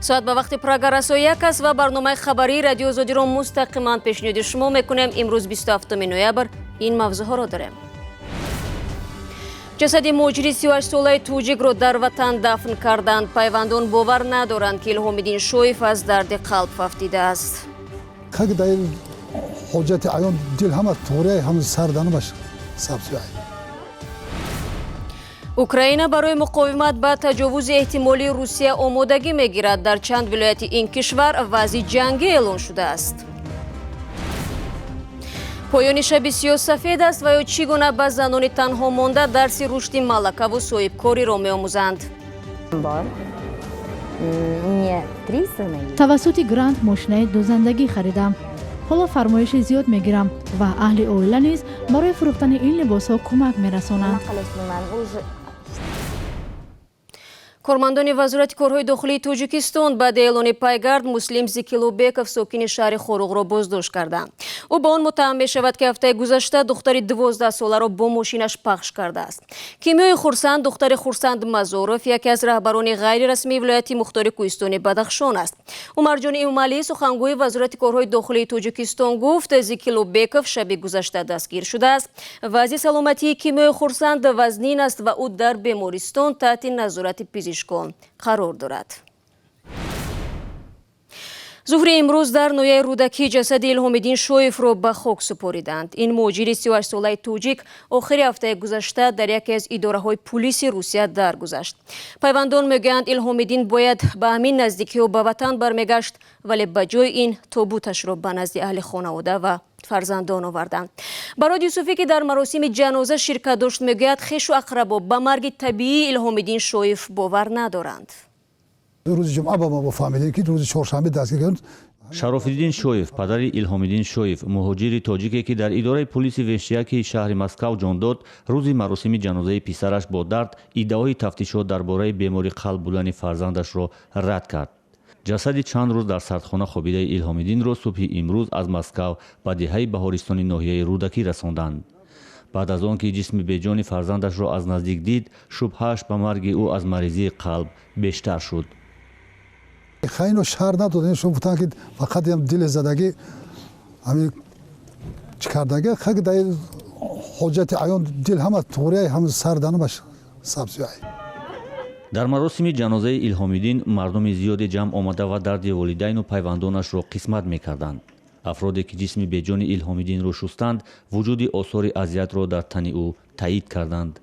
соат ба вақти программа 1 аст ва барномаи хабари радио Озодиро мустақиман пешниҳоди шумо мекунем. Имрӯз 27 ноябр ин мавзӯъҳоро дорем. ҷасади муҳоҷири 38 солаи тоҷикро дар ватан дафн карданд. Пайвандон бовар надоранд ки Илҳомиддин Шоев аз дарди қалб фафтидааст. Украина барои муқовимат ба таҷовузи эҳтимолии Русия омодагӣ мегирад. Дар чанд вилояти ин кишвар вазъи ҷангӣ эълон шудааст. поёни шаби сиёсафед аст ва ё чӣ гуна ба занони танҳо монда дарси рушди малакаву соҳибкориро меомӯзанд. тавассути грант мошинаи дузандагӣ харидам. ҳоло фармоиши зиёд мегирам ва аҳли оила низ барои фурӯхтани ин либосҳо кӯмак мерасонанд. кормандони вазорати корҳои дохилии Тоҷикистон баъди эълони пайгард Муслим Зикилобеков сокини шаҳри Хоруғро боздошт карданд. ӯ ба он муттаҳам мешавад ки ҳафтаи гузашта духтари 12 соларо бо мошинаш пахш кардааст. Кимиёи Хурсанд духтари Хурсанд Мазоров яке аз раҳбарони ғайрирасмии вилояти мухтори Кӯҳистони Бадахшон аст. Умарҷони Имомалӣ сухангӯи вазорати корҳои дохилии Тоҷикистон гуфт Зикилобеков шаби гузашта дастгир шудааст. вазъи саломатии Кимиёи Хурсанд вазнин аст ва ӯ дар бемористон таҳти назорати пизишкон қарор дорад. зуҳри имрӯз дар нояи рӯдакӣ ҷасади Илҳомиддин Шоевро ба хок супориданд. ин муҳоҷири 38 солаи тоҷик охири ҳафтаи гузашта дар яке аз идораҳои пулиси Русия даргузашт. Пайвандон мегӯянд Илҳомиддин бояд ба ҳамин наздикиҳо ба ватан бармегашт, вале ба ҷои ин тобуташро ба назди аҳли хонавода ва фарзандон оварданд. Барод Юсуфӣ ки дар маросими ҷаноза ширкат дошт мегӯяд хешу ақрабо ба марги табии Илҳомиддин Шоев бовар надоранд. шарофиддин Шоев падари Илҳомиддин Шоев муҳоҷири тоҷике ки дар идораи полиси веҳшияки шаҳри Москав ҷон дод рӯзи маросими ҷанозаи писараш бо дард иддаои тафтишот дар бораи беморӣ қалб будани фарзандашро рад кард. ҷасади чанд рӯз дар сардхона хобидаи Илҳомиддинро субҳи имрӯз аз Москав ба деҳаи баҳористони ноҳияи рӯдакӣ расонданд. баъд аз он ки ҷисми беҷони фарзандашро аз наздик дид, шубҳааш ба марги ӯ аз маризии қалб бештар шуд. خیلی شهر ندادن شما بودن که فقط هم دل زدگی همین چکردگی خیلی در حاجت عیان دل همه طوری هم سردانه باشه سبزیایی. дар маросими ҷанозаи Илҳомиддин мардуми зиёде ҷамъ омада ва дарди волидайну пайвандонашро қисмат мекарданд. афроде ки ҷисми беҷони Илҳомиддинро шустанд, вуҷуди осори азиятро дар тани ӯ таъид карданд.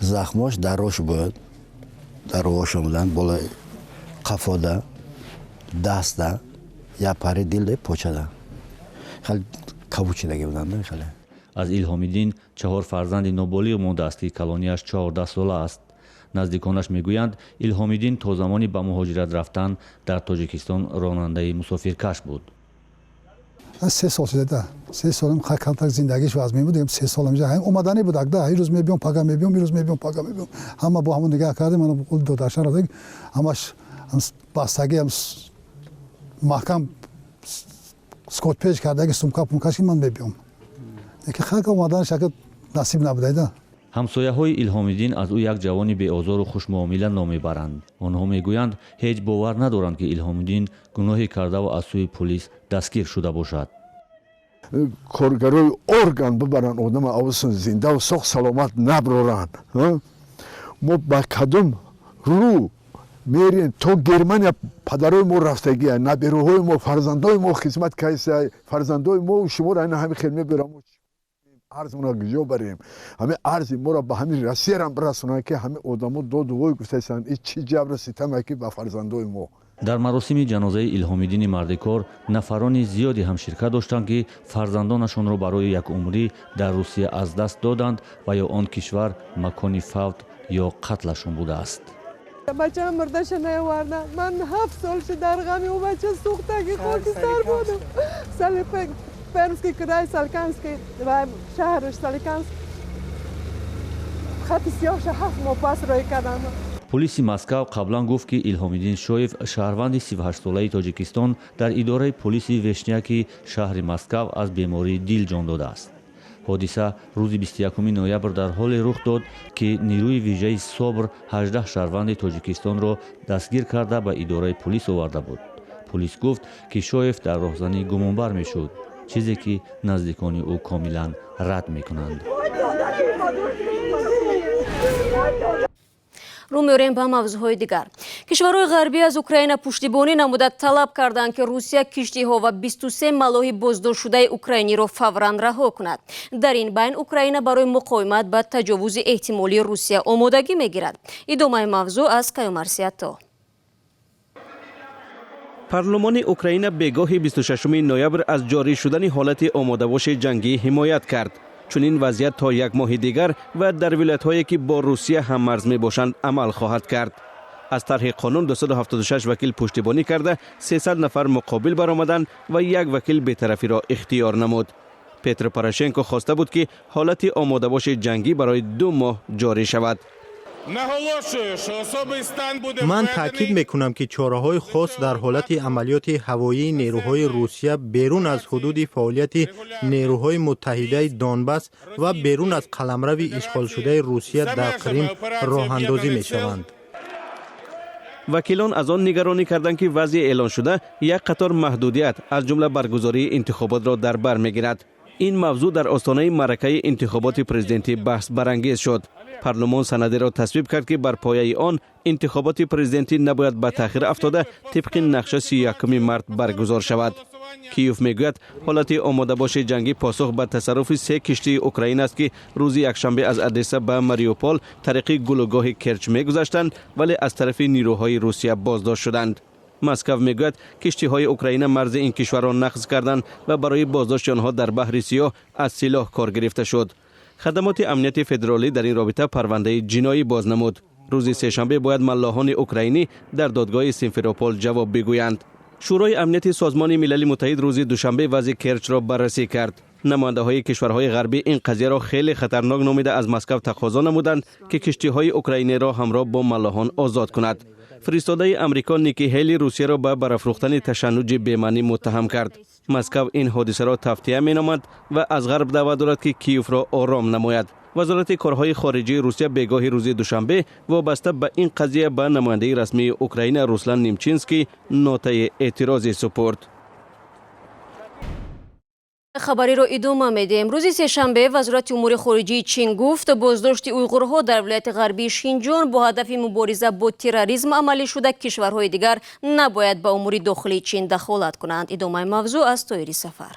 захмош дар рош буд, дар рош омаданд болай қафода, даста, я пари дилда почада. Хеле кавучидаги буданд хеле. аз Илҳомиддин 4 фарзанди ноболиғ мондааст ки калонияш 14 сола аст. наздиконаш мегӯянд Илҳомиддин то замони ба муҳоҷират рафтан дар Тоҷикистон ронандаи мусофиркаш буд. 3 سال شده 3 سالم خاکانتاک زندگیش واز می‌بودیم 3 سالم جا هم اومدنی بود اگه هر روز می‌بیام پاگا می‌بیام هر روز می‌بیام پاگا می‌بیام همه با همون نگاه کردیم من قول دو داشتن رو دیگه همش باستگی هم محکم سکوت پیش کرده که سومکا پونکاشی من می‌بیام که خاک اومدن شکل نصیب نبوده ده. ҳамсояҳои Илҳомиддин аз ӯ як ҷавони беозору хушмуомила ном мебаранд. онҳо мегӯянд ҳеҷ бовар надоранд ки Илҳомиддин гуноҳе кардаву аз сӯи полис дастгир шуда бошад. коргарои орган бибаранд одама авсон зиндаву соғ саломат наброранд. мо ба кадом рӯ мерем то Германия падарои мо рафтагия набироҳои мо фарзандои мо хизмат кайса фарзандои мо шуморо айна ҳамин хел меберам арзмона гуҷо барем ҳамин арзи моро ба ҳамин Россиярам бирасонанд ки ҳамин одамо доду вой гуфтаисанд ин чӣ ҷабру ситаме ки ба фарзандои мо. дар маросими ҷанозаи Илҳомиддини мардикор нафарони зиёде ҳам ширкат доштанд ки фарзандонашонро барои якумрӣ дар Русия аз даст доданд ва ё он кишвар макони фавт ё қатлашон будааст. бачаам мурдаша наоварданд. ман 7 сол шуд дар ғами ӯ бача сӯхтаги хокистар будам. Пермский край, Соликамский, шаҳр Соликамск. Хати сиёҳша 7 моҳ пас рой кардам. полиси Москав қаблан гуфт ки Илҳомиддин Шоев шаҳрванди 38 солаи Тоҷикистон дар идораи полиси вешнияки шаҳри Москав аз бемории дил ҷон додааст. ҳодиса рӯзи 21 ноябр дар ҳоле рух дод ки нерӯи вижаи собр 18 шаҳрванди тоҷикистонро дастгир карда ба идораи пулис оварда буд. пулис гуфт ки шоев дар роҳзанӣ гумонбар мешуд, чизе ки наздикони ӯ комилан рад мекунанд. рӯ меорем ба мавзӯъҳои дигар. кишварҳои ғарбӣ аз Украина пуштибонӣ намуда талаб карданд ки Русия киштиҳо ва 23 малоҳи боздоштшудаи украиниро фавран раҳо кунад. дар ин байн Украина барои муқовимат ба таҷовузи эҳтимолии Русия омодагӣ мегирад. идомаи мавзӯъ аз Каюмарсиятто. парлумони Украина бегоҳи 26 ноябр аз ҷорӣ шудани ҳолати омодабоши ҷангӣ ҳимоят кард. чунин вазъият то як моҳи дигар ва дар вилоятҳое ки бо Русия ҳаммарз мебошанд амал хоҳад кард. аз тарҳи қонун 276 вакил пуштибонӣ карда 300 нафар муқобил баромаданд ва як вакил бетарафиро ихтиёр намуд. Петр Порошенко хоста буд ки ҳолати омодабоши ҷангӣ барои 2 моҳ ҷорӣ шавад. ман таъкид мекунам ки чораҳои хос дар ҳолати амалиёти ҳавоии нерӯҳои Русия берун аз ҳудуди фаъолияти нерӯҳои муттаҳидаи Донбас ва берун аз қаламрави ишғолшудаи Русия дар Крим роҳандозӣ мешаванд. вакилон аз он нигаронӣ карданд ки вазъи эълоншуда як қатор маҳдудият аз ҷумла баргузории интихоботро дар бар мегирад. ин мавзӯъ дар остонаи маъракаи интихоботи президентӣ баҳс барангез шуд. парлумон санадеро тасвиб кард ки бар пояи он интихоботи президентӣ набояд ба таъхир афтода тибқи нақша 31 март баргузор шавад. киев мегӯяд ҳолати омодабоши ҷангӣ посух ба тасарруфи 3 киштии Украина аст ки рӯзи якшанбе аз Одесса ба Мариупол тариқи гулӯгоҳи Керч мегузаштанд, вале аз тарафи нерӯҳои Русия боздошт шуданд. Москав мегӯяд киштиҳои Украина марзи ин кишварро нақз карданд ва барои боздошти онҳо дар баҳри Сиёҳ аз силоҳ кор гирифта шуд. хадамоти амнияти федералӣ дар ин робита парвандаи ҷиноӣ боз намуд. рӯзи сешанбе бояд маллоҳони украинӣ дар додгоҳи Симферопол ҷавоб бигӯянд. шӯрои амнияти созмони милали муттаҳид рӯзи душанбе вазъи Керчро баррасӣ кард. намояндаҳои кишварҳои ғарбӣ ин қазияро хеле хатарнок номида аз Москав тақозо намуданд ки киштиҳои украинеро ҳамроҳ бо маллоҳон озод кунад. фиристодаи амрико Ники Ҳейли Русияро ба барафрӯхтани ташаннуҷи бемаънӣ муттаҳам кард. Москав ин ҳодисаро тафтия меномад ва аз ғарб даъват дорад ки Киевро ором намояд. вазорати корҳои хориҷии Русия бегоҳи рӯзи душанбе вобаста ба ин қазия ба намояндаи расмии Украина Руслан Немчинский нотаи эътирозӣ супурд. хабариро идома медиҳем. рӯзи сешанбе вазорати умури хориҷии чин гуфт боздошти уйғурҳо дар вилояти ғарбии Шинҷон бо ҳадафи мубориза бо терроризм амалӣ шуда кишварҳои дигар набояд ба умури дохилии чин дахолат кунанд. идомаи мавзӯъ аз Тоири Сафар.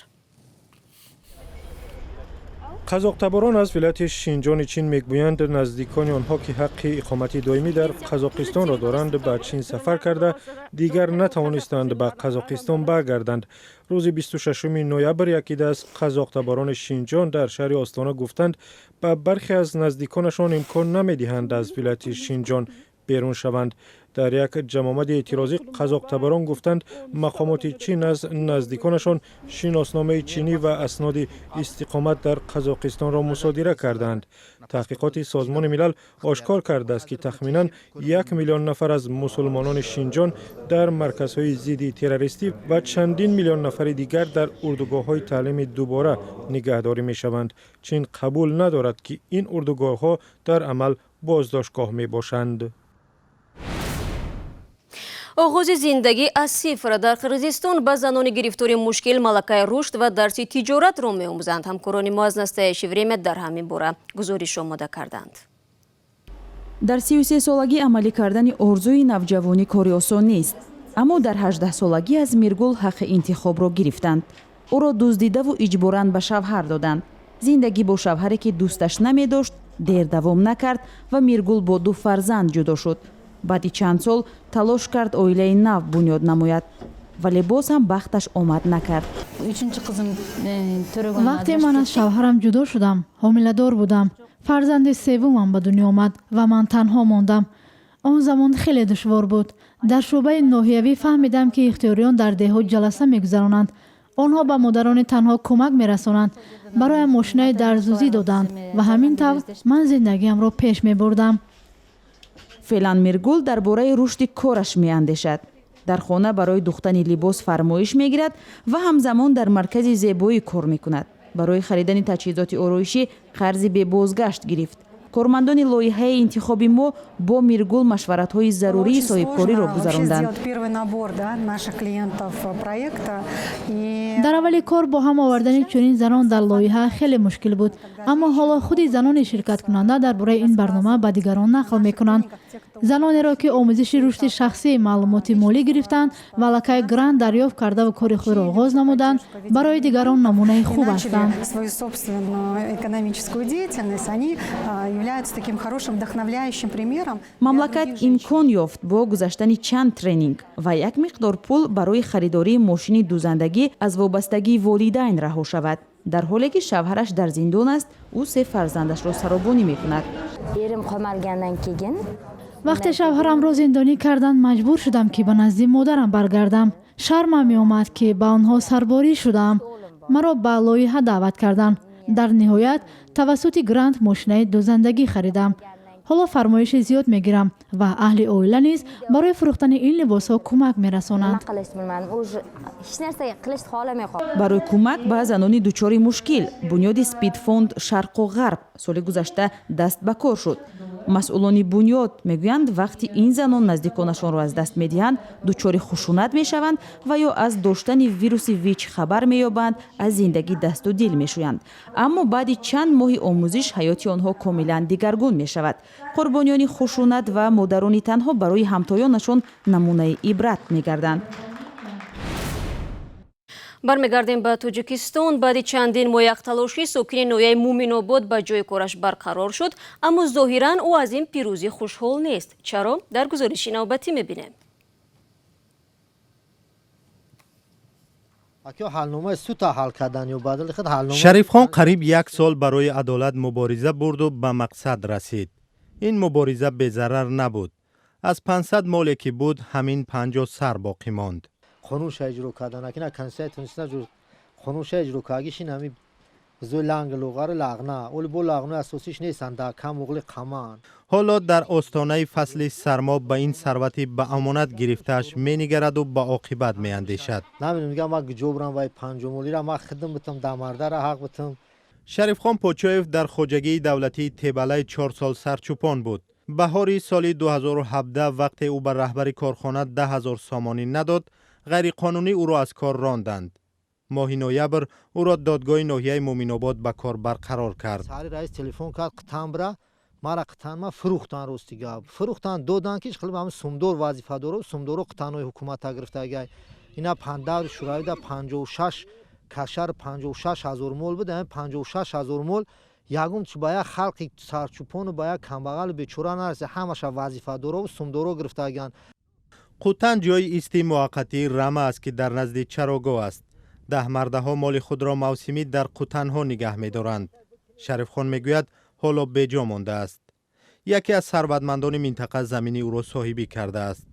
қазоқтаборон аз вилояти Шинҷони чин мегӯянд наздикони онҳо ки ҳаққи иқомати доимӣ дар Қазоқистонро доранд ба чин сафар карда дигар натавонистанд ба Қазоқистон баргарданд. рӯзи 26 ноябр яке аз қазоқтаборони Шинҷон дар шаҳри Остона гуфтанд ба бархе аз наздиконашон имкон намедиҳанд аз вилояти Шинҷон берун шаванд. дар як ҷамомади эътирозӣ қазоқтаборон гуфтанд мақомоти чин аз наздиконашон шиносномаи чинӣ ва асноди истиқомат дар Қазоқистонро мусодира карданд. таҳқиқоти созмони милал ошкор кардааст ки тахминан 1 миллион нафар аз мусулмонони Шинҷон дар марказҳои зидди террористӣ ва чандин миллион нафари дигар дар урдугоҳҳои таълими дубора нигаҳдорӣ мешаванд. чин қабул надорад ки ин урдугоҳҳо дар амал боздоштгоҳ мебошанд. оғози зиндагӣ аз сифр дар Қирғизистон ба занони гирифтори мушкил малакаи рушд ва дарси тиҷоратро меомӯзанд. ҳамкорони мо аз настоящи время дар ҳамин бора гузориш омода карданд. дар 33 солагӣ амалӣ кардани орзуи навҷавонӣ кори осон нест, аммо дар 18 солагӣ аз Миргул ҳаққи интихобро гирифтанд. ӯро дуздидаву иҷборан ба шавҳар доданд. зиндагӣ бо шавҳаре ки дӯсташ намедошт дер давом накард ва Миргул бо 2 фарзанд ҷудо шуд. баъди чанд сол талош кард оилаи нав бунёд намояд, вале боз ҳам бахташ омад накард. вақте ман аз шавҳарам ҷудо шудам, ҳомиладор будам. фарзанди севумам ба дунё омад ва ман танҳо мондам. он замон хеле душвор буд. дар шӯъбаи ноҳиявӣ фаҳмидам ки ихтиёриён дар деҳот ҷаласа мегузаронанд. онҳо ба модарони танҳо кӯмак мерасонанд. бароям мошинаи дарзӯзӣ доданд ва ҳамин тавр ман зиндагиамро пеш мебурдам. феълан Миргул дар бораи рушди кораш меандешад. дар хона барои духтани либос фармоиш мегирад ва ҳамзамон дар маркази зебоӣ кор мекунад. барои харидани таҷҳизоти ороишӣ қарзи бебозгашт гирифт. کارمندان لایحه انتخابی ما با میرگول مشورت‌های ضروری صاحبکاری را گذراندند. در اول کار با هم آوردن چنین زنان در لایحه خیلی مشکل بود، اما حالا خود زنان شرکت کننده درباره این برنامه به دیگران نقل میکنند. زنانی را که آموزش رشد شخصی معلومات مالی گرفتند و لکه گرانت دریافت کرده و کار خود را آغاز نمودند، برای دیگران نمونه خوب هستند. مملکت امکان یافت با گذاشتن چند ترینینگ و یک مقدار پول برای خریداری ماشین دوزندگی از وابستگی والدین رها شود. در حالی که شوهرش در زندان است، او 3 فرزندش را سرابانی میکند. وقتی شوهرم را زندانی کردند مجبور شدم که به نزد مادرم برگردم. شرمم می آمد که به آنها سرباری شدم. مرا به لایحه دعوت کردند. در نهایت توسط گرانت ماشین دوزندگی خریدم. حالا فرمایش زیاد میگیرم و اهل عائله نیز برای فروختن این لباس‌ها کمک میرسانند. برای کمک به زنان دچار مشکل، بنیاد سپید فوند شرق و غرب سال گذشته دست به کار شد. مسئولان بنیاد میگویند وقتی این زنان نزدیکانشان را از دست میدهند دچار خشونت میشوند و یا از داشتن ویروس ویچ خبر مییابند، از زندگی دست و دل میشویند. اما بعد چند ماه آموزش حیات آنها کاملا دیگرگون میشود. قربانیان خشونت و مادران تنها برای همتایانشان نمونه عبرت میگردند. бармегардем ба тоҷикистон. баъди чандин моҳ як талоши сокини ноҳияи муминобод ба ҷои кораш барқарор шуд, аммо зоҳиран ӯ аз ин пирӯзӣ хушҳол нест. чаро? дар гузориши навбатӣ мебинем. шарифхон қариб 1 сол барои адолат мубориза бурду ба мақсад расид. ин мубориза безарар набуд. аз 500 моле ки буд ҳамин 50 сар боқӣ монд. қонунша иҷро кардан акина конституциясина ҷур қонунша иҷро кагишин ами зои ланг луғари лағна оли бо лағнои асосиш несан да кам уғли қаман. ҳоло дар остонаи фасли сармо ба ин сарвати ба амонат гирифтааш менигараду ба оқибат меандешад. намедонам мегам ма ҷобрам вай 5 молира ма хидм битам дамардара ҳақ битам. шарифхон почоев дар хоҷагии давлатии тебалаи 4 сол Сарчӯпон буд. баҳори соли 2017 вақте ӯ ба раҳбари корхона 10,000 сомонӣ надод, غیرقانونی او را از کار راندند. ماه نویبر او را دادگاه ناحیه مومن‌آباد به کار برقرار کرد. ساری رئیس تلفن کرد قطعاً برا مرا قطعاً ما فروختن روستیگا فروختن دادن که خیلی هم سومدار وظیفه داره سومدار قطعاً حکومت گرفته گای اینا 15 شورای ده 56 کشور 56,000 مول بده 56,000 مول یگم چه باید خلق سرچوپان و باید کمبغل بیچاره نرسه همش وظیفه داره و سومدار گرفته گان. قوتن جای ایستی موقتی رمه است که در نزد چراگاه است. 10 مرده ها مال خود را موسمی در قوتن ها نگه می دارند. شریف خان می گوید حالا بجا مانده است. یکی از ثروتمندان منطقه زمینی او را صاحبی کرده است.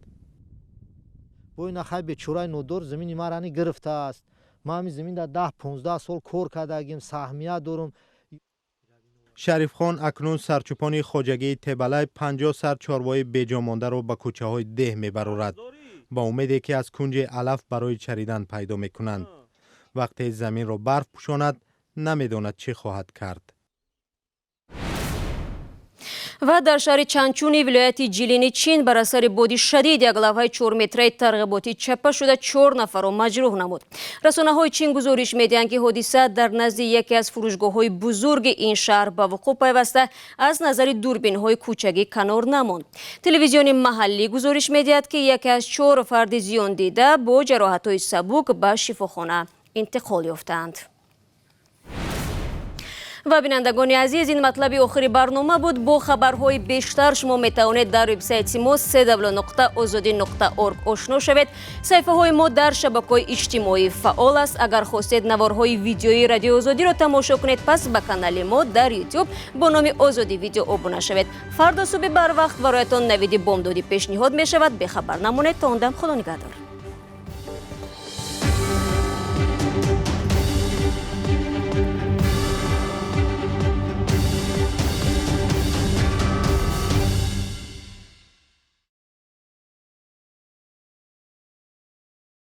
با این خیلی بیچاره نودار زمینی مرانی گرفته است. ما همین زمین در 10-15 سال کار کردیم سهمیه دارم. شریف خان اکنون سرچوپانی خوجگی تبلای 50 سر چاروای بجا مانده را به کوچه های ده می برارد. با امیدی که از کنج علف برای چریدن پیدا می کنند. وقتی زمین را برف پوشاند نمیداند چه خواهد کرد. و در شهر چانچونی ولایت جیلینی چین بر اثر بادی شدید یک لوحه 4 متری ترغیباتی چپه شده 4 نفر را مجروح نمود. رسانه‌های چین گزارش می‌دهند که حادثه در نزد یکی از فروشگاه‌های بزرگ این شهر به وقوع پیوسته از نظر دوربین‌های کوچکی کنار نماند. تلویزیون محلی گزارش می‌دهد که یکی از 4 فرد زیان دیده با جراحت‌های سبک به شفاخانه انتقال یافتند. و بینندگان عزیز این مطلب آخری برنامه بود. با خبرهای بیشتر شما میتوانید در وبسایت ما www.ozodi.org آشنا شوید. صفحه های ما در شبکه‌های اجتماعی فعال است. اگر خواستید نوارهای ویدیویی رادیو آزادی را تماشا کنید پس به کانال ما در یوتیوب با نام آزادی ویدیو ابونه شوید. فردا صبح بر وقت برایتان نوید بامدادی پیشنهاد می شود. به خبر نمانید. تا اون دم خدا نگهدار.